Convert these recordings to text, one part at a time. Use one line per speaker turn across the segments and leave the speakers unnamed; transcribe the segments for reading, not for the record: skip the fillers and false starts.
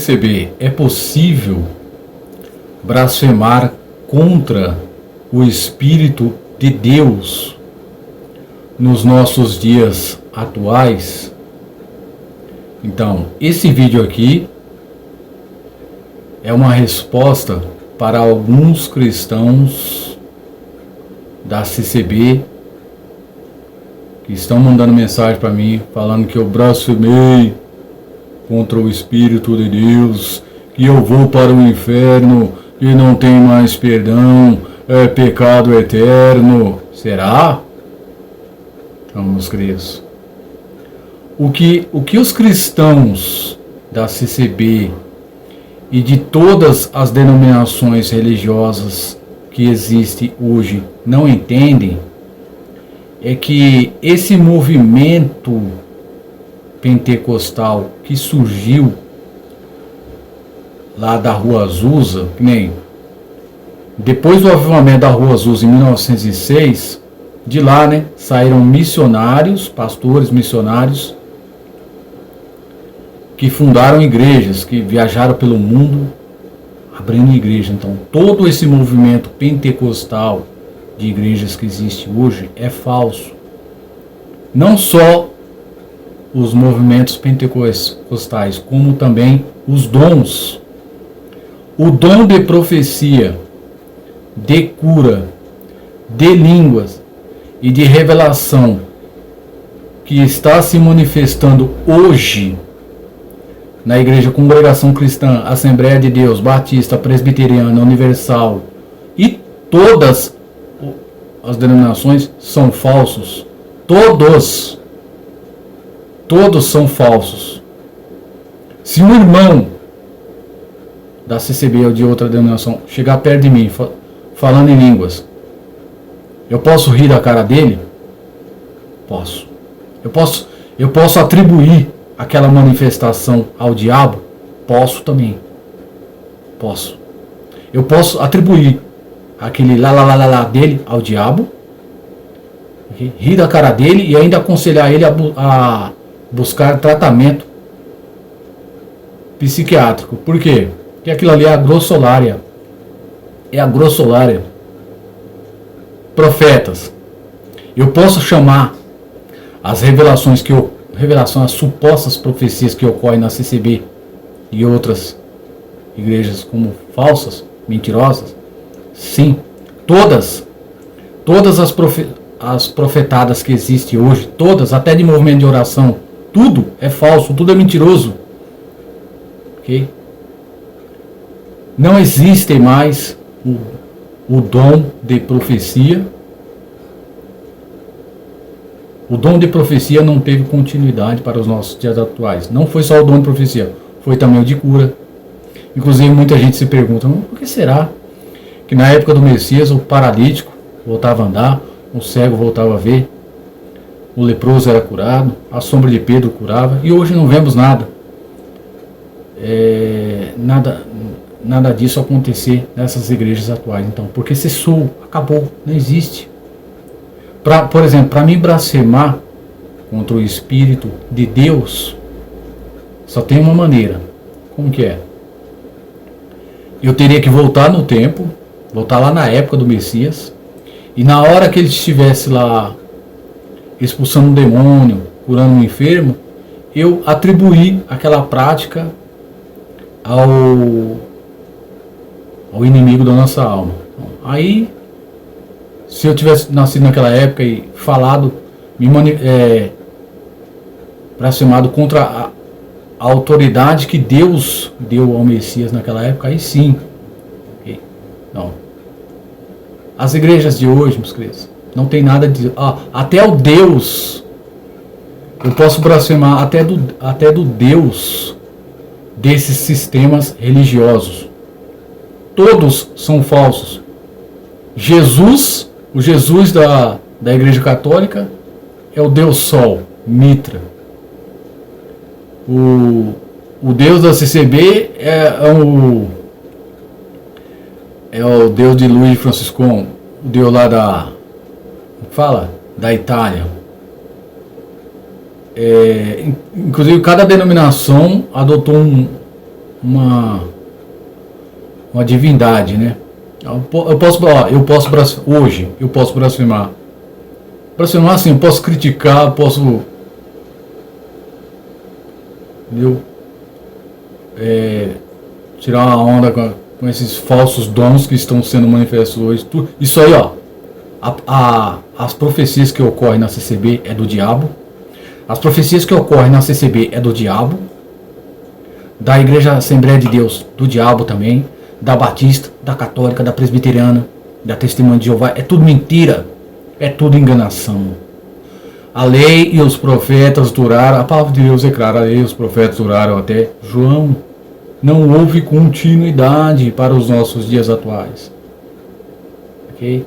CCB, é possível blasfemar contra o Espírito de Deus nos nossos dias atuais? Então, esse vídeo aqui é uma resposta para alguns cristãos da CCB que estão mandando mensagem para mim falando que eu blasfemei contra o Espírito de Deus, que eu vou para o inferno e não tem mais perdão, é pecado eterno. Será? Então, meus queridos, o que os cristãos da CCB e de todas as denominações religiosas que existem hoje não entendem é que esse movimento pentecostal que surgiu lá da Rua Azusa, que nem depois do avivamento da Rua Azusa em 1906, de lá, saíram missionários, pastores missionários, que fundaram igrejas, que viajaram pelo mundo abrindo igreja. Então, todo esse movimento pentecostal de igrejas que existe hoje é falso. Não só os movimentos pentecostais, como também os dons. O dom de profecia, de cura, de línguas e de revelação que está se manifestando hoje na Igreja Congregação Cristã, Assembleia de Deus, Batista, Presbiteriana, Universal e todas as denominações são falsos. Todos são falsos. Se um irmão da CCB ou de outra denominação chegar perto de mim falando em línguas, eu posso rir da cara dele? Posso. Eu posso atribuir aquela manifestação ao diabo? Posso também. Posso. Eu posso atribuir aquele lá dele ao diabo, rir da cara dele e ainda aconselhar ele a buscar tratamento psiquiátrico. Por quê? Porque aquilo ali é a grossolária. É a grossolária. Profetas. Eu posso chamar as revelações as supostas profecias que ocorrem na CCB e outras igrejas como falsas, mentirosas? Sim. Todas as profetadas que existem hoje, todas, até de movimento de oração, tudo é falso, tudo é mentiroso. Ok? Não existe mais o dom de profecia. O dom de profecia não teve continuidade para os nossos dias atuais. Não foi só o dom de profecia, foi também o de cura. Inclusive muita gente se pergunta, por que será que na época do Messias o paralítico voltava a andar, o cego voltava a ver, o leproso era curado, a sombra de Pedro curava, e hoje não vemos nada. Nada disso acontecer nessas igrejas atuais. Então, porque cessou, acabou, não existe. Por exemplo, para mim blasfemar contra o Espírito de Deus, só tem uma maneira. Como que é? Eu teria que voltar no tempo, voltar lá na época do Messias, e na hora que ele estivesse lá expulsando um demônio, curando um enfermo, eu atribuir aquela prática ao inimigo da nossa alma. Aí, se eu tivesse nascido naquela época e falado, blasfemado contra a autoridade que Deus deu ao Messias naquela época, aí sim. Okay. Não. As igrejas de hoje, meus queridos, não tem nada de... até o Deus, eu posso blasfemar até do Deus desses sistemas religiosos. Todos são falsos. O Jesus da Igreja Católica é o Deus Sol, Mitra. O Deus da CCB é o Deus de Luís Franciscon, o Deus lá da Itália. Inclusive cada denominação adotou uma divindade, né? Eu posso hoje eu posso blasfemar. Blasfemar assim, eu posso criticar, eu posso, entendeu? Tirar uma onda com esses falsos dons que estão sendo manifestos hoje. Isso aí, ó, as profecias que ocorrem na CCB é do diabo. As profecias que ocorrem na CCB é do diabo. Da Igreja Assembleia de Deus, do diabo também. Da Batista, da Católica, da Presbiteriana, da Testemunha de Jeová. É tudo mentira. É tudo enganação. A lei e os profetas duraram. A palavra de Deus é clara. A lei e os profetas duraram até João. Não houve continuidade para os nossos dias atuais. Ok?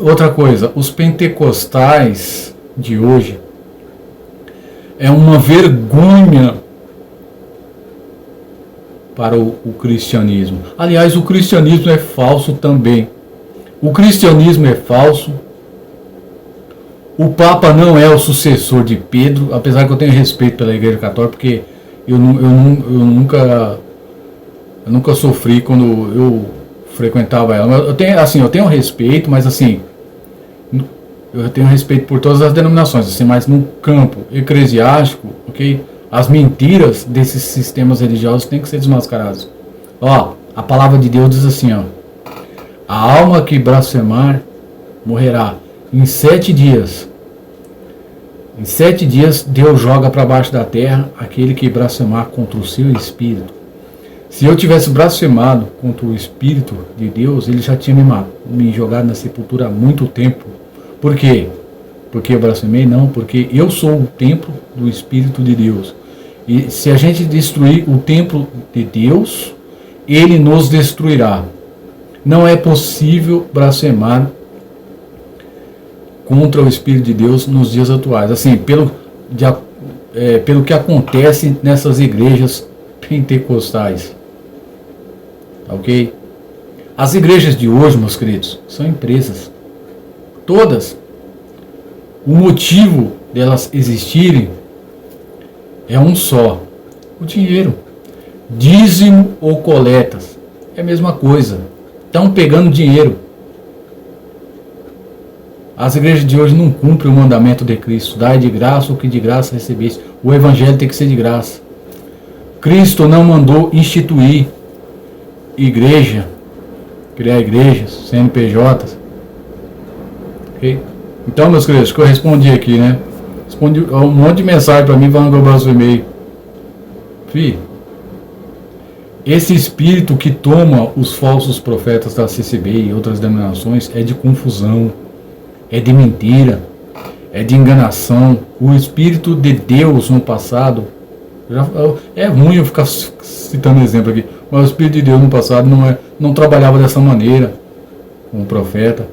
Outra coisa, os pentecostais de hoje é uma vergonha para o cristianismo. Aliás, o cristianismo é falso também. O cristianismo é falso. O Papa não é o sucessor de Pedro, apesar que eu tenho respeito pela Igreja Católica, porque eu nunca sofri quando eu frequentava ela. Eu tenho respeito, mas assim, eu tenho respeito por todas as denominações, assim, mas no campo eclesiástico, ok? As mentiras desses sistemas religiosos têm que ser desmascaradas. Ó, a palavra de Deus diz assim, ó: a alma que blasfemar morrerá. Em 7 dias. Em 7 dias Deus joga para baixo da terra aquele que blasfemar contra o seu espírito. Se eu tivesse blasfemado contra o Espírito de Deus, ele já tinha me jogado na sepultura há muito tempo. Por quê? Porque eu blasfemei? Não, porque eu sou o templo do Espírito de Deus. E se a gente destruir o templo de Deus, ele nos destruirá. Não é possível blasfemar contra o Espírito de Deus nos dias atuais. Assim, pelo que acontece nessas igrejas pentecostais. Ok? As igrejas de hoje, meus queridos, são empresas. Todas. O motivo delas existirem é um só: o dinheiro. Dízimo ou coletas é a mesma coisa. Estão pegando dinheiro. As igrejas de hoje não cumprem o mandamento de Cristo: dai de graça o que de graça recebeste. O evangelho tem que ser de graça. Cristo não mandou instituir igreja, criar igrejas, CNPJs. Ok? Então, meus queridos, que eu respondi aqui, né? Respondi um monte de mensagem para mim, falando que eu blasfemei. Fih, esse espírito que toma os falsos profetas da CCB e outras denominações é de confusão, é de mentira, é de enganação. O Espírito de Deus no passado, é ruim eu ficar citando exemplo aqui, mas o Espírito de Deus no passado não trabalhava dessa maneira com o profeta.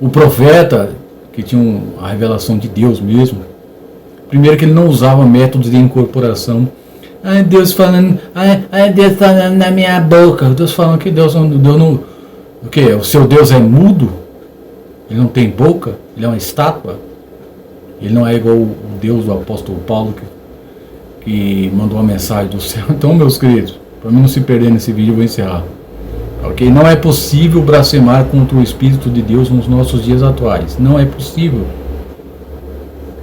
O profeta, que tinha a revelação de Deus mesmo, primeiro que ele não usava métodos de incorporação. Deus falando, Deus falando na minha boca. Deus falando que Deus não. O que? O seu Deus é mudo? Ele não tem boca? Ele é uma estátua? Ele não é igual o Deus do apóstolo Paulo que mandou uma mensagem do céu. Então, meus queridos, para mim não se perder nesse vídeo, eu vou encerrar. Ok? Não é possível blasfemar contra o Espírito de Deus nos nossos dias atuais. Não é possível.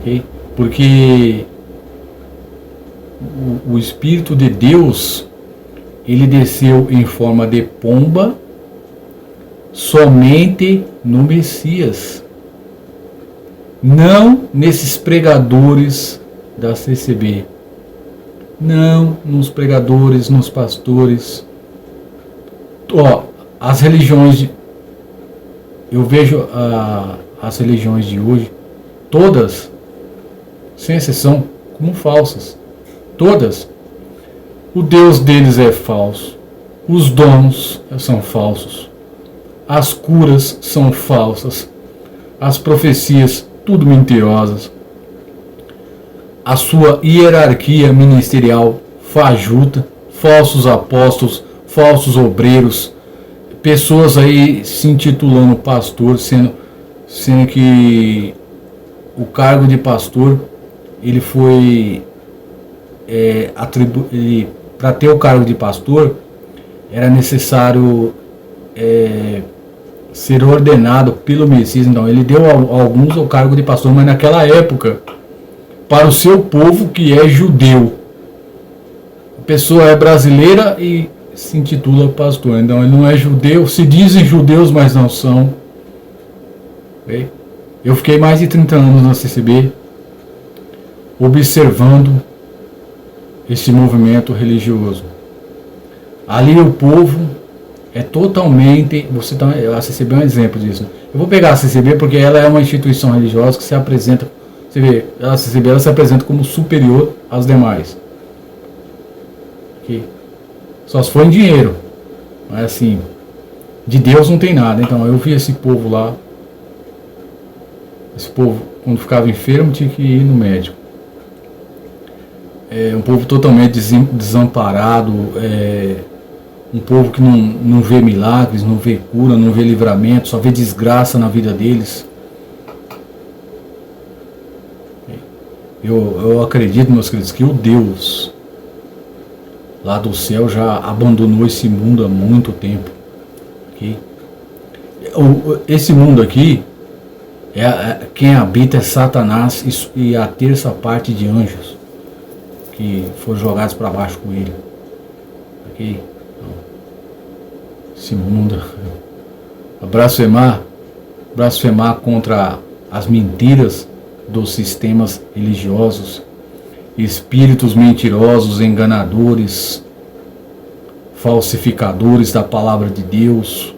Ok? Porque o Espírito de Deus, ele desceu em forma de pomba somente no Messias. Não nesses pregadores da CCB. Não nos pregadores, nos pastores. As religiões, eu vejo as religiões de hoje, todas, sem exceção, como falsas. Todas. O Deus deles é falso. Os dons são falsos. As curas são falsas. As profecias, tudo mentirosas. A sua hierarquia ministerial fajuta. Falsos apóstolos, falsos obreiros, pessoas aí se intitulando pastor, sendo que o cargo de pastor ele foi para ter o cargo de pastor, era necessário ser ordenado pelo Messias. Então, ele deu a alguns o cargo de pastor, mas naquela época, para o seu povo que é judeu. A pessoa é brasileira e se intitula pastor. Então, ele não é judeu, se dizem judeus, mas não são. Okay? Eu fiquei mais de 30 anos na CCB, observando esse movimento religioso. Ali o povo é totalmente... a CCB é um exemplo disso. Eu vou pegar a CCB porque ela é uma instituição religiosa que se apresenta... Você vê, a CCB ela se apresenta como superior às demais. Okay? Só se for em dinheiro. Mas assim, de Deus não tem nada. Então eu vi esse povo lá. Esse povo, quando ficava enfermo, tinha que ir no médico. É um povo totalmente desamparado, um povo que não vê milagres, não vê cura, não vê livramento, só vê desgraça na vida deles. Eu acredito, meus queridos, que o Deus lá do céu já abandonou esse mundo há muito tempo. Okay? Esse mundo aqui, quem habita é Satanás e a terça parte de anjos que foram jogados para baixo com ele. Okay? Esse mundo, blasfemar contra as mentiras dos sistemas religiosos, espíritos mentirosos, enganadores, falsificadores da palavra de Deus.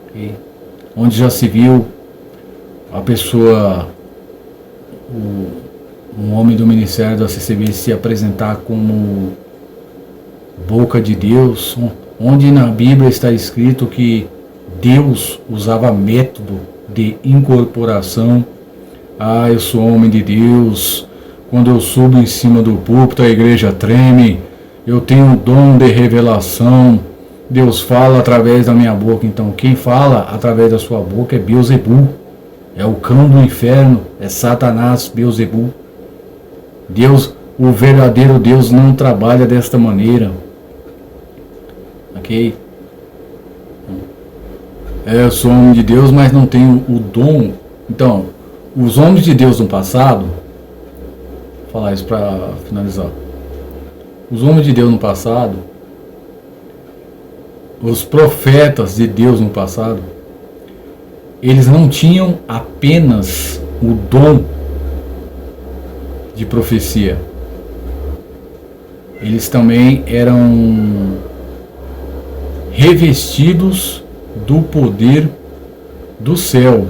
Okay? Onde já se viu a pessoa, um homem do ministério da CCB se apresentar como boca de Deus, onde na Bíblia está escrito que Deus usava método de incorporação. Eu sou homem de Deus, quando eu subo em cima do púlpito a igreja treme, eu tenho o dom de revelação, Deus fala através da minha boca. Então quem fala através da sua boca é Beelzebul, é o cão do inferno, é Satanás, Beelzebul. Deus, o verdadeiro Deus não trabalha desta maneira. Ok? Eu sou homem de Deus, mas não tenho o dom. Então, os homens de Deus no passado, vou falar isso para finalizar. Os homens de Deus no passado, os profetas de Deus no passado, eles não tinham apenas o dom de profecia. Eles também eram revestidos do poder do céu.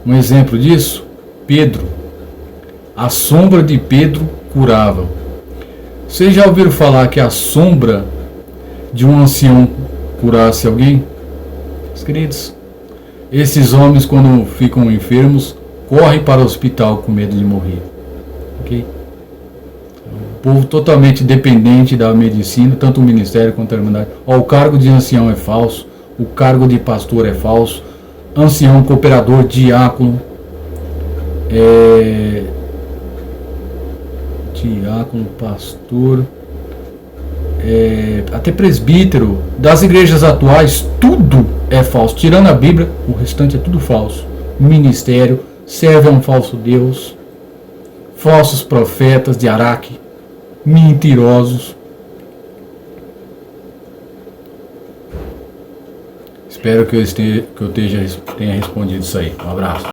Um exemplo disso, Pedro. A sombra de Pedro curava. Vocês já ouviram falar que a sombra de um ancião curasse alguém? Meus queridos, esses homens, quando ficam enfermos, correm para o hospital com medo de morrer. Ok? O povo totalmente dependente da medicina, tanto o ministério quanto a irmandade. O cargo de ancião é falso, o cargo de pastor é falso, ancião, cooperador, diácono, pastor, até presbítero, das igrejas atuais, tudo é falso, tirando a Bíblia, o restante é tudo falso. Ministério serve a um falso Deus, falsos profetas de Araque, mentirosos. Espero que eu tenha respondido isso aí. Um abraço.